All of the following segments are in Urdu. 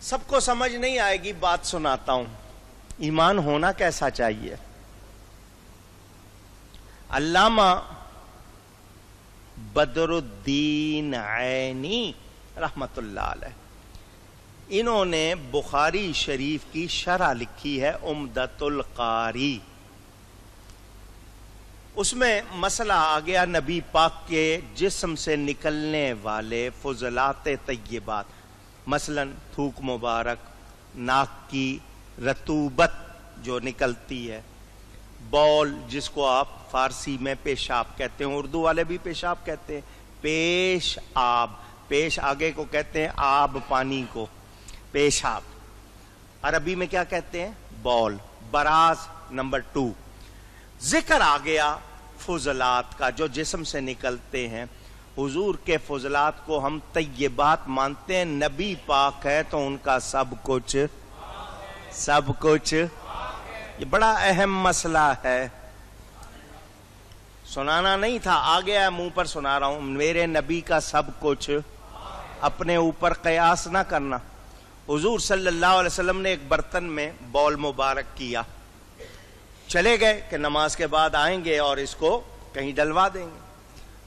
سب کو سمجھ نہیں آئے گی، بات سناتا ہوں۔ ایمان ہونا کیسا چاہیے؟ علامہ بدر الدین عینی رحمت اللہ علیہ، انہوں نے بخاری شریف کی شرح لکھی ہے عمدۃ القاری۔ اس میں مسئلہ آ گیا نبی پاک کے جسم سے نکلنے والے فضلات طیبات، مثلا تھوک مبارک، ناک کی رطوبت جو نکلتی ہے، بول جس کو آپ فارسی میں پیشاب کہتے ہیں، اردو والے بھی پیشاب کہتے ہیں، پیش آب، پیش آگے کو کہتے ہیں آب پانی کو، پیشاب، عربی میں کیا کہتے ہیں؟ بول، براز۔ نمبر 2 ذکر آ گیا فضلات کا جو جسم سے نکلتے ہیں۔ حضور کے فضلات کو ہم طیبات مانتے ہیں، نبی پاک ہے تو ان کا سب کچھ یہ بڑا اہم مسئلہ ہے، سنانا نہیں تھا، آ گیا ہے منہ پر سنا رہا ہوں۔ میرے نبی کا سب کچھ، اپنے اوپر قیاس نہ کرنا۔ حضور صلی اللہ علیہ وسلم نے ایک برتن میں بول مبارک کیا، چلے گئے کہ نماز کے بعد آئیں گے اور اس کو کہیں ڈلوا دیں گے۔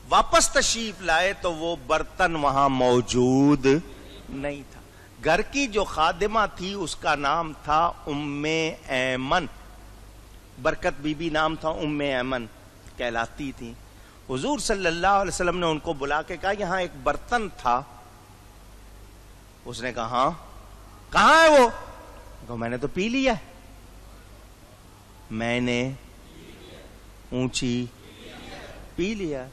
واپس تشریف لائے تو وہ برتن وہاں موجود نہیں تھا۔ گھر کی جو خادمہ تھی اس کا نام تھا ام ایمن، برکت بی بی نام تھا، ام ایمن کہلاتی تھی۔ حضور صلی اللہ علیہ وسلم نے ان کو بلا کے کہا یہاں ایک برتن تھا۔ اس نے کہا ہاں، کہاں ہے وہ؟ کہا میں نے تو پی لیا ہے، میں نے اونچی پی لیا۔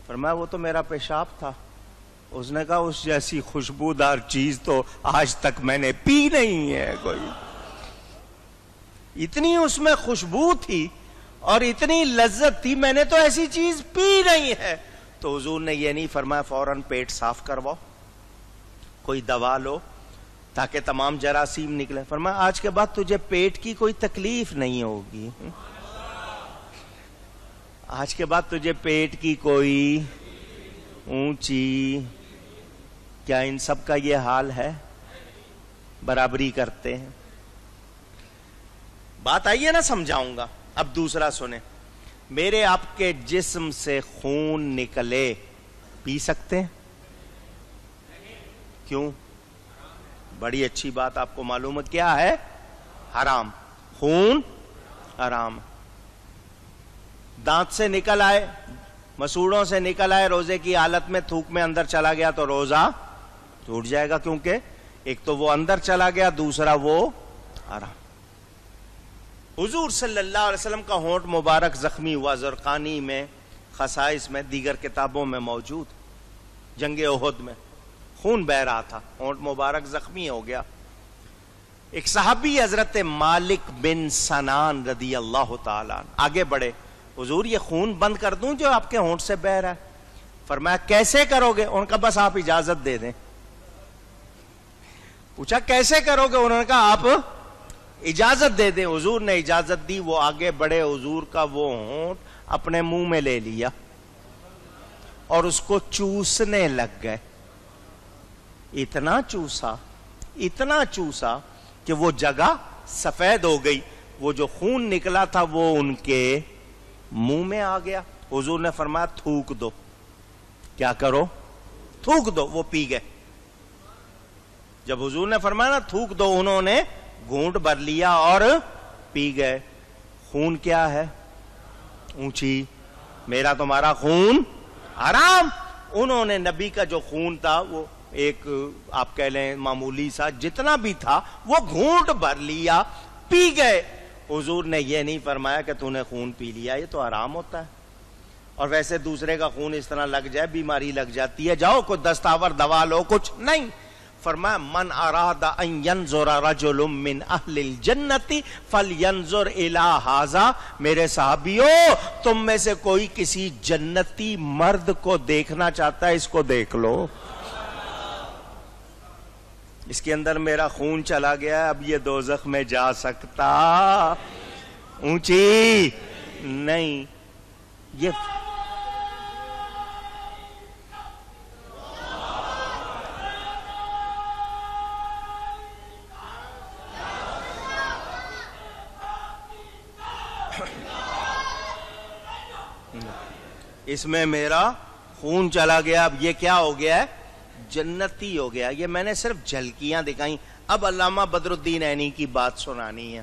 فرمایا وہ تو میرا پیشاب تھا۔ اس نے کہا اس جیسی خوشبودار چیز تو آج تک میں نے پی نہیں ہے کوئی۔ اتنی اس میں خوشبو تھی اور اتنی لذت تھی، میں نے تو ایسی چیز پی نہیں ہے۔ تو حضور نے یہ نہیں فرمایا فوراً پیٹ صاف کرواؤ، کوئی دوا لو تاکہ تمام جراثیم نکلے۔ فرمایا آج کے بعد تجھے پیٹ کی کوئی تکلیف نہیں ہوگی، آج کے بعد تجھے پیٹ کی کوئی اونچی۔ کیا ان سب کا یہ حال ہے؟ برابری کرتے ہیں۔ بات آئیے نا، سمجھاؤں گا۔ اب دوسرا سنیں، میرے آپ کے جسم سے خون نکلے، پی سکتے ہیں؟ کیوں؟ بڑی اچھی بات، آپ کو معلوم ہے کیا ہے؟ حرام، خون حرام۔ دانت سے نکل آئے، مسوڑوں سے نکل آئے، روزے کی حالت میں تھوک میں اندر چلا گیا تو روزہ ٹوٹ جائے گا، کیونکہ ایک تو وہ اندر چلا گیا، دوسرا وہ حرام۔ حضور صلی اللہ علیہ وسلم کا ہونٹ مبارک زخمی ہوا، زرقانی میں، خصائص میں، دیگر کتابوں میں موجود۔ جنگ احد میں خون بہ رہا تھا، ہونٹ مبارک زخمی ہو گیا۔ ایک صحابی حضرت مالک بن سنان رضی اللہ تعالیٰ آگے بڑھے، حضور یہ خون بند کر دوں جو آپ کے ہونٹ سے بہ رہا ہے؟ فرمایا کیسے کرو گے؟ ان کا بس آپ اجازت دے دیں۔ پوچھا کیسے کرو گے؟ انہوں نے کہا آپ اجازت دے دیں۔ حضور نے اجازت دی، وہ آگے بڑھے، حضور کا وہ ہونٹ اپنے منہ میں لے لیا اور اس کو چوسنے لگ گئے۔ اتنا چوسا کہ وہ جگہ سفید ہو گئی، وہ جو خون نکلا تھا وہ ان کے منہ میں آ گیا۔ حضور نے فرمایا تھوک دو۔ کیا کرو؟ تھوک دو۔ وہ پی گئے۔ جب حضور نے فرمایا نا تھوک دو، انہوں نے گھونٹ بھر لیا اور پی گئے۔ خون کیا ہے؟ اونچی۔ میرا تمہارا خون حرام۔ انہوں نے نبی کا جو خون تھا وہ ایک آپ کہہ لیں معمولی سا جتنا بھی تھا وہ گھونٹ بھر لیا، پی گئے۔ حضور نے یہ نہیں فرمایا کہ تو نے خون پی لیا، یہ تو حرام ہوتا ہے، اور ویسے دوسرے کا خون اس طرح لگ جائے بیماری لگ جاتی ہے، جاؤ کوئی دستاور دوا لو، کچھ نہیں۔ فرمایا من اراد ان ينظر رجل من اہل الجنت فلینظر الی ھذا۔ میرے صحابیوں، تم میں سے کوئی کسی جنتی مرد کو دیکھنا چاہتا ہے، اس کو دیکھ لو، اس کے اندر میرا خون چلا گیا، اب یہ دوزخ میں جا سکتا اونچی نہیں۔ یہ اس میں میرا خون چلا گیا. اب یہ کیا ہو گیا ہے؟ جنتی ہو گیا. یہ میں نے صرف جھلکیاں دکھائیں. اب علامہ بدر الدین عینی کی بات سنانی ہے.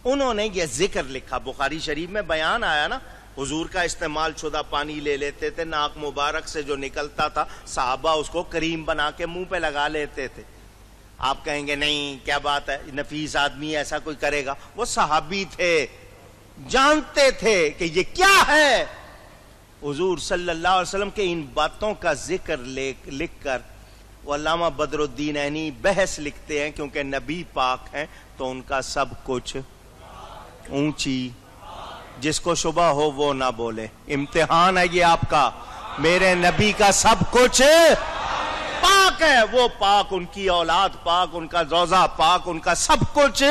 انہوں نے یہ ذکر لکھا, بخاری شریف میں بیان آیا نا, حضور کا استعمال شدہ پانی لے لیتے تھے, ناک مبارک سے جو نکلتا تھا صحابہ اس کو کریم بنا کے منہ پہ لگا لیتے تھے. آپ کہیں گے نہیں کیا بات ہے, نفیس آدمی ایسا کوئی کرے گا. وہ صحابی تھے, جانتے تھے کہ یہ کیا ہے. حضور صلی اللہ علیہ وسلم کے ان باتوں کا ذکر لکھ کر وہ علامہ بدر الدین عینی بحث لکھتے ہیں, کیونکہ نبی پاک ہیں تو ان کا سب کچھ اونچی. جس کو شبہ ہو وہ نہ بولے, امتحان ہے یہ آپ کا. میرے نبی کا سب کچھ پاک ہے. وہ پاک, ان کی اولاد پاک, ان کا روضہ پاک, ان کا سب کچھ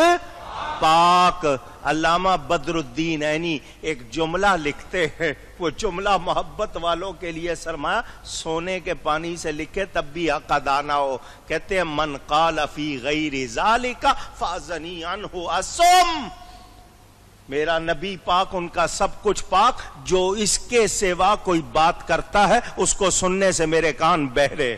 پاک. علامہ بدر الدین عینی ایک جملہ لکھتے ہیں, وہ جملہ محبت والوں کے لیے سرمایہ, سونے کے پانی سے لکھے تب بھی حق ادا نہ ہو. کہتے ہیں من قال فی غیر ذالک فاذنی عنہ الصم. میرا نبی پاک, ان کا سب کچھ پاک, جو اس کے سوا کوئی بات کرتا ہے اس کو سننے سے میرے کان بہرے.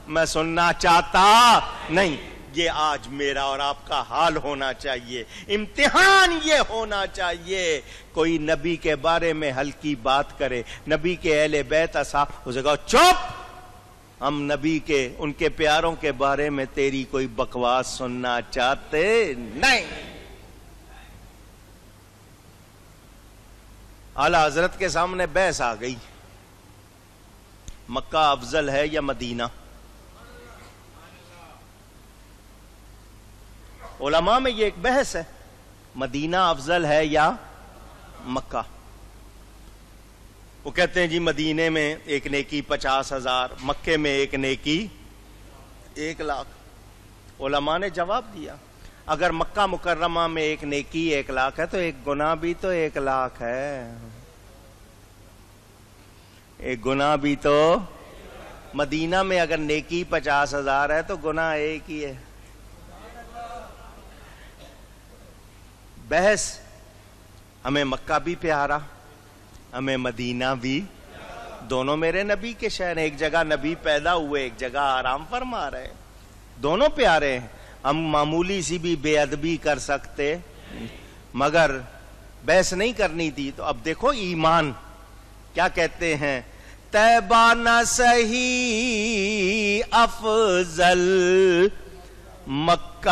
میں سننا چاہتا نہیں. یہ آج میرا اور آپ کا حال ہونا چاہیے, امتحان یہ ہونا چاہیے. کوئی نبی کے بارے میں ہلکی بات کرے, نبی کے اہل بیت اصحاب, اسے کہو چپ, ہم نبی کے ان کے پیاروں کے بارے میں تیری کوئی بکواس سننا چاہتے نہیں. اعلی حضرت کے سامنے بحث آ گئی, مکہ افضل ہے یا مدینہ. علماء میں یہ ایک بحث ہے, مدینہ افضل ہے یا مکہ. وہ کہتے ہیں جی مدینے میں ایک نیکی 50,000, مکے میں ایک نیکی 1,00,000. علماء نے جواب دیا اگر مکہ مکرمہ میں ایک نیکی 1,00,000 ہے تو ایک گناہ بھی تو 1,00,000 ہے. ایک گناہ بھی تو. مدینہ میں اگر نیکی 50,000 ہے تو گناہ ایک ہی ہے. بحث, ہمیں مکہ بھی پیارا, ہمیں مدینہ بھی, دونوں میرے نبی کے شہر. ایک جگہ نبی پیدا ہوئے, ایک جگہ آرام فرما رہے, دونوں پیارے ہیں. ہم معمولی سی بھی بے ادبی کر سکتے, مگر بحث نہیں کرنی تھی. تو اب دیکھو ایمان کیا کہتے ہیں, طیبہ نہ صحیح افضل, مکہ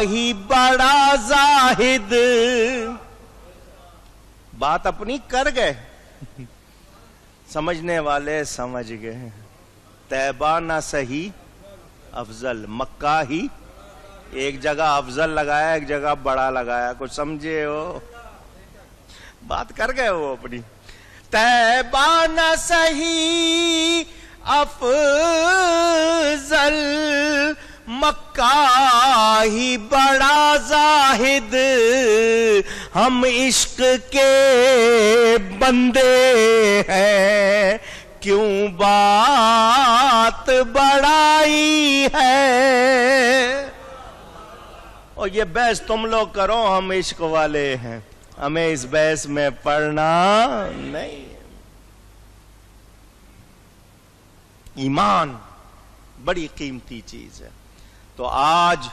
ہی بڑا زاہد. بات اپنی کر گئے, سمجھنے والے سمجھ گئے. طیبہ نہ صحیح افضل, مکہ ہی, ایک جگہ افضل لگایا ایک جگہ بڑا لگایا. کچھ سمجھے ہو, بات کر گئے وہ اپنی. طیبہ نہ صحیح افضل, مکہ ہی بڑا زاہد. ہم عشق کے بندے ہیں, کیوں بات بڑائی ہے. اور یہ بحث تم لوگ کرو, ہم عشق والے ہیں, ہمیں اس بحث میں پڑھنا نہیں. ایمان بڑی قیمتی چیز ہے. تو آج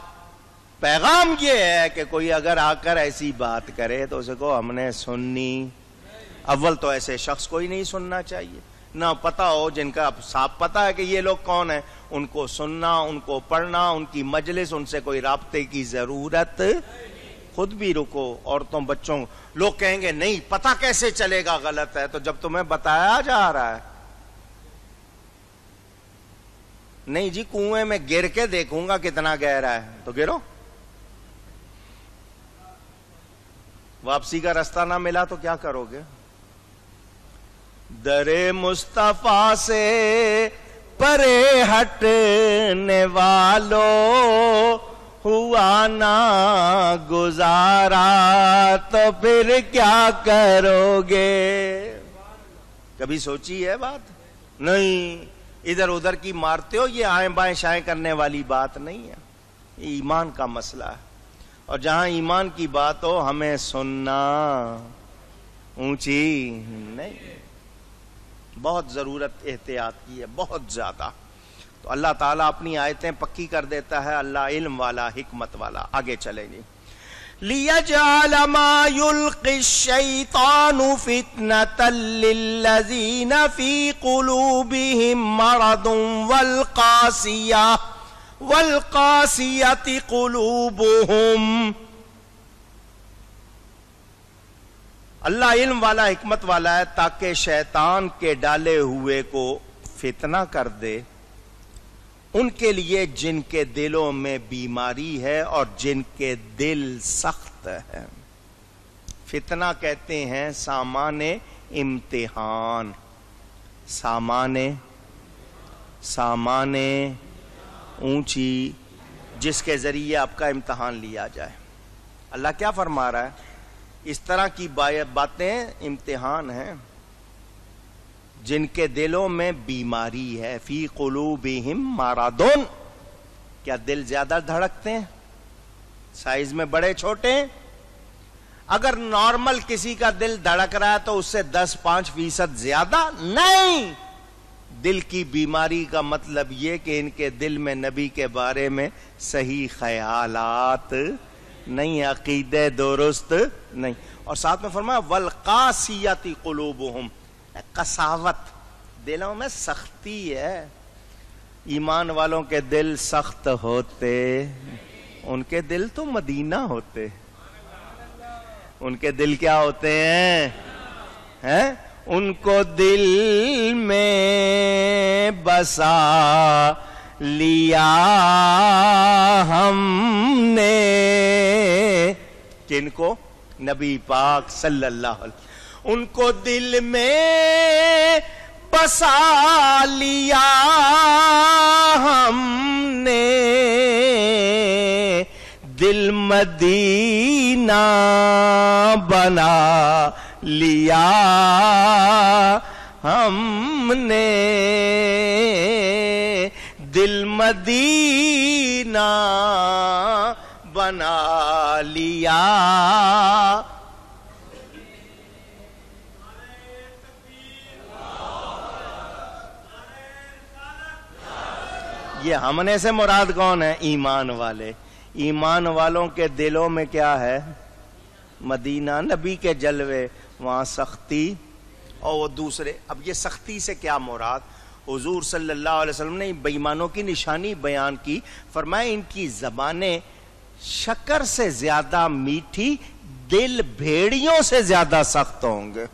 پیغام یہ ہے کہ کوئی اگر آ کر ایسی بات کرے تو اسے کو ہم نے سننی. اول تو ایسے شخص کو ہی نہیں سننا چاہیے, نہ پتا ہو, جن کا صاف پتا ہے کہ یہ لوگ کون ہیں, ان کو سننا, ان کو پڑھنا, ان کی مجلس, ان سے کوئی رابطے کی ضرورت. خود بھی رکو, عورتوں بچوں. لوگ کہیں گے نہیں پتا کیسے چلے گا, غلط ہے. تو جب تمہیں بتایا جا رہا ہے, نہیں جی کنویں میں گر کے دیکھوں گا کتنا گہرا ہے, تو گرو. واپسی کا راستہ نہ ملا تو کیا کرو گے؟ در مصطفیٰ سے پرے ہٹنے والو ہوا نہ گزارا تو پھر کیا کرو گے؟ کبھی سوچی ہے بات؟ نہیں. ادھر ادھر کی مارتے ہو, یہ آئیں بائیں شائیں کرنے والی بات نہیں ہے. یہ ایمان کا مسئلہ ہے, اور جہاں ایمان کی بات ہو ہمیں سننا اونچی نہیں. بہت ضرورت احتیاط کی ہے، بہت زیادہ. تو اللہ تعالیٰ اپنی آیتیں پکی کر دیتا ہے. اللہ علم والا، حکمت والا. آگے چلیں گے. لِيَجْعَلَ مَا يُلْقِي الشَّيْطَانُ فِتْنَةً لِلَّذِينَ فِي قُلُوبِهِم مَّرَضٌ وَالْقَاسِيَةِ قُلُوبُهُمْ. اللہ علم والا، حکمت والا ہے تاکہ شیطان کے ڈالے ہوئے کو فتنہ کر دے ان کے لیے جن کے دلوں میں بیماری ہے اور جن کے دل سخت ہے. فتنہ کہتے ہیں سامان امتحان، سامان اونچی، جس کے ذریعے آپ کا امتحان لیا جائے. اللہ کیا فرما رہا ہے؟ اس طرح کی باتیں امتحان ہیں. جن کے دلوں میں بیماری ہے، فی قلوبہم مرض. کیا دل زیادہ دھڑکتے ہیں؟ سائز میں بڑے چھوٹے ہیں؟ اگر نارمل کسی کا دل دھڑک رہا ہے تو اس سے 10-5% زیادہ نہیں. دل کی بیماری کا مطلب یہ کہ ان کے دل میں نبی کے بارے میں صحیح خیالات نہیں، عقیدے درست نہیں. اور ساتھ میں فرمایا والقاسیۃ قلوبہم، قساوت، دلوں میں سختی ہے. ایمان والوں کے دل سخت ہوتے، ان کے دل تو مدینہ ہوتے. ان کے دل کیا ہوتے ہیں؟ ان کو دل میں بسا لیا ہم نے. کن کو؟ نبی پاک صلی اللہ علیہ وسلم. ان کو دل میں بسا لیا ہم نے، دل مدینہ بنا لیا ہم نے، دل مدینہ بنا لیا. یہ ہم نے سے مراد کون ہے؟ ایمان والے. ایمان والوں کے دلوں میں کیا ہے؟ مدینہ، نبی کے جلوے، وہاں سختی. اور وہ دوسرے، اب یہ سختی سے کیا مراد؟ حضور صلی اللہ علیہ وسلم نے بے ایمانوں کی نشانی بیان کی. فرمایا ان کی زبانیں شکر سے زیادہ میٹھی، دل بھیڑیوں سے زیادہ سخت ہوں گے.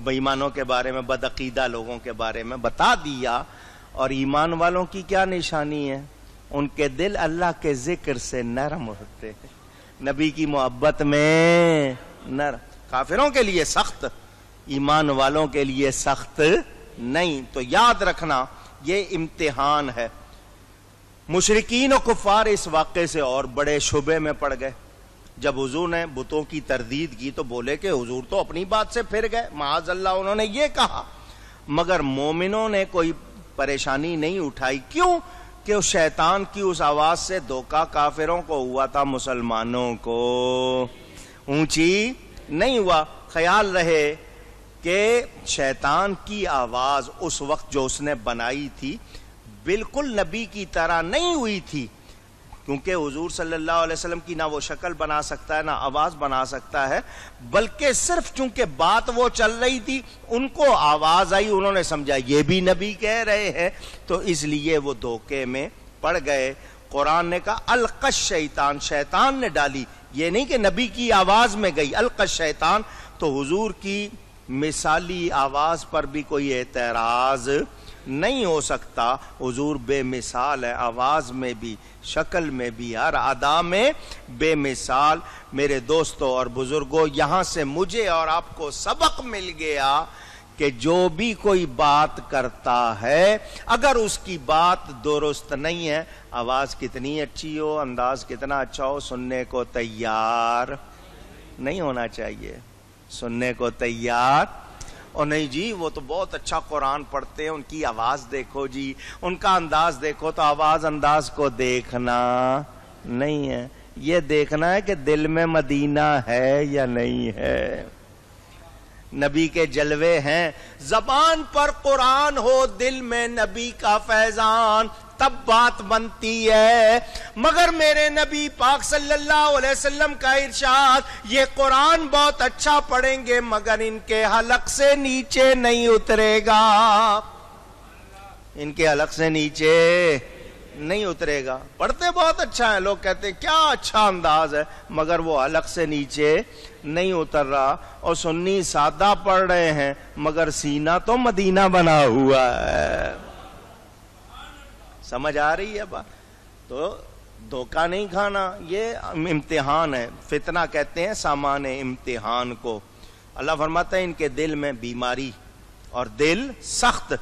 بے ایمانوں کے بارے میں، بدعقیدہ لوگوں کے بارے میں بتا دیا. اور ایمان والوں کی کیا نشانی ہے؟ ان کے دل اللہ کے ذکر سے نرم ہوتے ہیں، نبی کی محبت میں نرم. کافروں کے لیے سخت، ایمان والوں کے لیے سخت نہیں. تو یاد رکھنا یہ امتحان ہے. مشرکین و کفار اس واقعے سے اور بڑے شبے میں پڑ گئے. جب حضور نے بتوں کی تردید کی تو بولے کہ حضور تو اپنی بات سے پھر گئے، معاذ اللہ انہوں نے یہ کہا. مگر مومنوں نے کوئی پریشانی نہیں اٹھائی. کیوں؟ کہ اس شیطان کی اس آواز سے دھوکہ کافروں کو ہوا تھا، مسلمانوں کو اونچی نہیں ہوا. خیال رہے کہ شیطان کی آواز اس وقت جو اس نے بنائی تھی بالکل نبی کی طرح نہیں ہوئی تھی، کیونکہ حضور صلی اللہ علیہ وسلم کی نہ وہ شکل بنا سکتا ہے نہ آواز بنا سکتا ہے، بلکہ صرف چونکہ بات وہ چل رہی تھی، ان کو آواز آئی، انہوں نے سمجھا یہ بھی نبی کہہ رہے ہیں، تو اس لیے وہ دھوکے میں پڑ گئے. قرآن نے کہا القى الشیطان، شیطان نے ڈالی، یہ نہیں کہ نبی کی آواز میں گئی. القى الشیطان. تو حضور کی مثالی آواز پر بھی کوئی اعتراض نہیں ہو سکتا. حضور بے مثال ہے، آواز میں بھی، شکل میں بھی، ہر ادا میں بے مثال. میرے دوستوں اور بزرگوں، یہاں سے مجھے اور آپ کو سبق مل گیا کہ جو بھی کوئی بات کرتا ہے اگر اس کی بات درست نہیں ہے، آواز کتنی اچھی ہو، انداز کتنا اچھا ہو، سننے کو تیار نہیں ہونا چاہیے. سننے کو تیار. اور نہیں جی وہ تو بہت اچھا قرآن پڑھتے ہیں، ان کی آواز دیکھو جی، ان کا انداز دیکھو. تو آواز انداز کو دیکھنا نہیں ہے، یہ دیکھنا ہے کہ دل میں مدینہ ہے یا نہیں ہے. نبی کے جلوے ہیں. زبان پر قرآن ہو دل میں نبی کا فیضان تب بات بنتی ہے. مگر میرے نبی پاک صلی اللہ علیہ وسلم کا ارشاد یہ قرآن بہت اچھا پڑھیں گے مگر ان کے حلق سے نیچے نہیں اترے گا. ان کے حلق سے نیچے نہیں اترے گا. پڑھتے بہت اچھا ہے, لوگ کہتے ہیں کیا اچھا انداز ہے, مگر وہ حلق سے نیچے نہیں اتر رہا. اور سنی سادہ پڑھ رہے ہیں مگر سینہ تو مدینہ بنا ہوا ہے. سمجھ آ رہی ہے بات؟ تو دھوکہ نہیں کھانا, یہ امتحان ہے. فتنہ کہتے ہیں سامان امتحان کو. اللہ فرماتا ہے ان کے دل میں بیماری اور دل سخت.